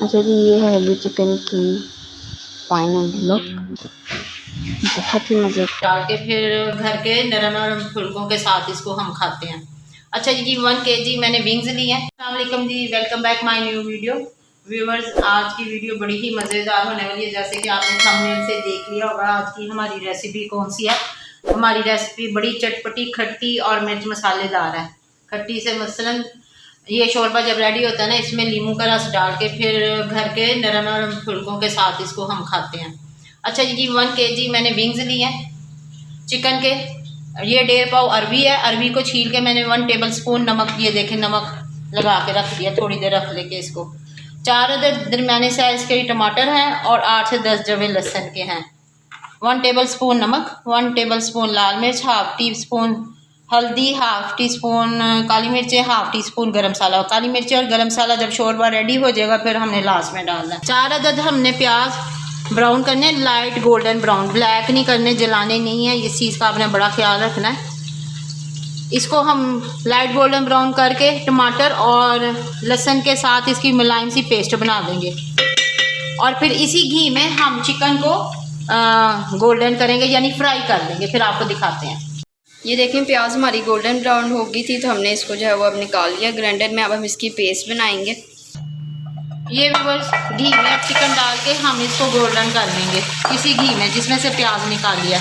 अच्छा जी, ये है अरबी चिकन की फाइनल लुक। बहुत ही मज़े डाल के फिर घर के नरम नरम फुलकों के साथ इसको हम खाते हैं। अच्छा जी 1 kg मैंने विंग्स ली हैं। अस्सलाम वालेकुम जी, welcome back my new video. Viewers, आज की वीडियो बड़ी ही मज़ेदार होने वाली है। जैसे कि आपने थंबनेल से देख लिया होगा आज की हमारी रेसिपी कौन सी है। हमारी रेसिपी बड़ी चटपटी, खट्टी और मिर्च मसालेदार है। खट्टी से मसलन ये शोरबा जब रेडी होता है ना, इसमें नींबू का रस डाल के फिर घर के नरम नरम फुलकों के साथ इसको हम खाते हैं। अच्छा जी 1 kg मैंने विंग्स ली हैं चिकन के। ये 1.5 पाव अरबी है। अरबी को छील के मैंने 1 टेबल स्पून नमक, ये देखें नमक लगा के रख दिया, थोड़ी देर रख लेके इसको। 4 अदद दरमियाने साइज़ के टमाटर हैं और 8 से 10 जवे लहसुन के हैं। 1 टेबल स्पून नमक, 1 टेबल स्पून लाल मिर्च, हाफ टी स्पून हल्दी, हाफ टी स्पून काली मिर्चें, हाफ टी स्पून गरम मसाला। काली मिर्चें और गरम मसाला जब शोरबा रेडी हो जाएगा फिर हमने लास्ट में डालना है। 4 अदद हमने प्याज ब्राउन करने, लाइट गोल्डन ब्राउन, ब्लैक नहीं करने, जलाने नहीं है। इस चीज़ का आपने बड़ा ख्याल रखना है। इसको हम लाइट गोल्डन ब्राउन करके टमाटर और लहसुन के साथ इसकी मुलायम सी पेस्ट बना देंगे और फिर इसी घी में हम चिकन को गोल्डन करेंगे, यानी फ्राई कर देंगे। फिर आपको दिखाते हैं। ये देखें, प्याज हमारी गोल्डन ब्राउन हो गई थी तो हमने इसको जो है वो अब निकाल लिया ग्राइंडर में। अब हम इसकी पेस्ट बनाएंगे। ये व्यूअर्स, घी में चिकन डाल के हम इसको गोल्डन कर लेंगे इसी घी में जिसमें से प्याज निकाल लिया।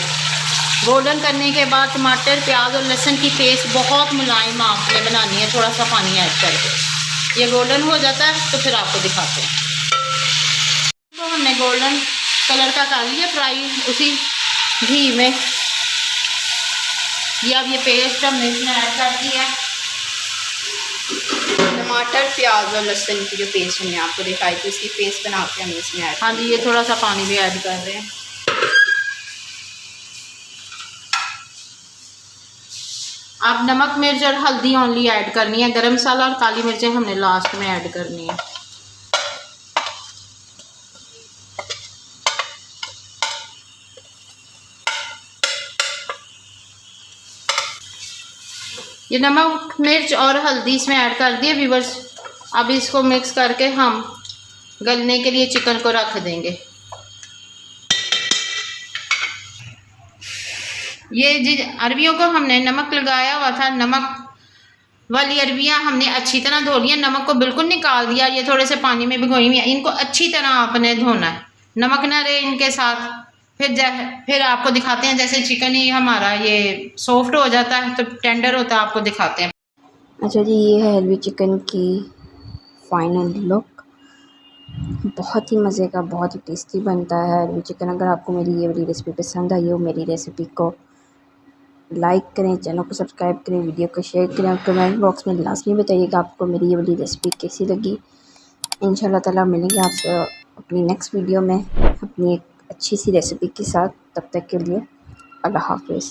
गोल्डन करने के बाद टमाटर, प्याज और लहसुन की पेस्ट बहुत मुलायम आपने बनानी है, थोड़ा सा पानी ऐड करके। ये गोल्डन हो जाता है तो फिर आपको दिखाते हैं। तो हमने गोल्डन कलर का कर लिया फ्राई उसी घी में। ये अब ये पेस्ट हमने इसमें ऐड कर दी है। टमाटर, प्याज और लहसुन की जो पेस्ट हमने आपको दिखाई थी उसकी पेस्ट बना के हमने इसमें ऐड। हाँ जी, ये थोड़ा सा पानी भी ऐड कर रहे हैं। आप नमक, मिर्च और हल्दी ओनली ऐड करनी है। गरम मसाला और काली मिर्चें हमने लास्ट में ऐड करनी है। ये नमक, मिर्च और हल्दी इसमें ऐड कर दिए व्यूअर्स। अब इसको मिक्स करके हम गलने के लिए चिकन को रख देंगे। ये जी अरबियों को हमने नमक लगाया हुआ था, नमक वाली अरबियां हमने अच्छी तरह धो लिया, नमक को बिल्कुल निकाल दिया। ये थोड़े से पानी में भिगोई हुई है, इनको अच्छी तरह आपने धोना है, नमक ना रहे इनके साथ। फिर आपको दिखाते हैं जैसे चिकन ही हमारा ये सॉफ्ट हो जाता है तो टेंडर होता है, आपको दिखाते हैं। अच्छा जी, ये है अरबी चिकन की फाइनल लुक। बहुत ही मज़े का, बहुत ही टेस्टी बनता है अरबी चिकन। अगर आपको मेरी ये वाली रेसिपी पसंद आई हो, मेरी रेसिपी को लाइक करें, चैनल को सब्सक्राइब करें, वीडियो को शेयर करें और कमेंट बॉक्स में लाजमी बताइएगा आपको मेरी ये वाली रेसिपी कैसी लगी। इंशाल्लाह ताला मिलेंगे आपसे अपनी नेक्स्ट वीडियो में अपनी एक अच्छी सी रेसिपी के साथ। तब तक के लिए अल्लाह हाफ़िज़।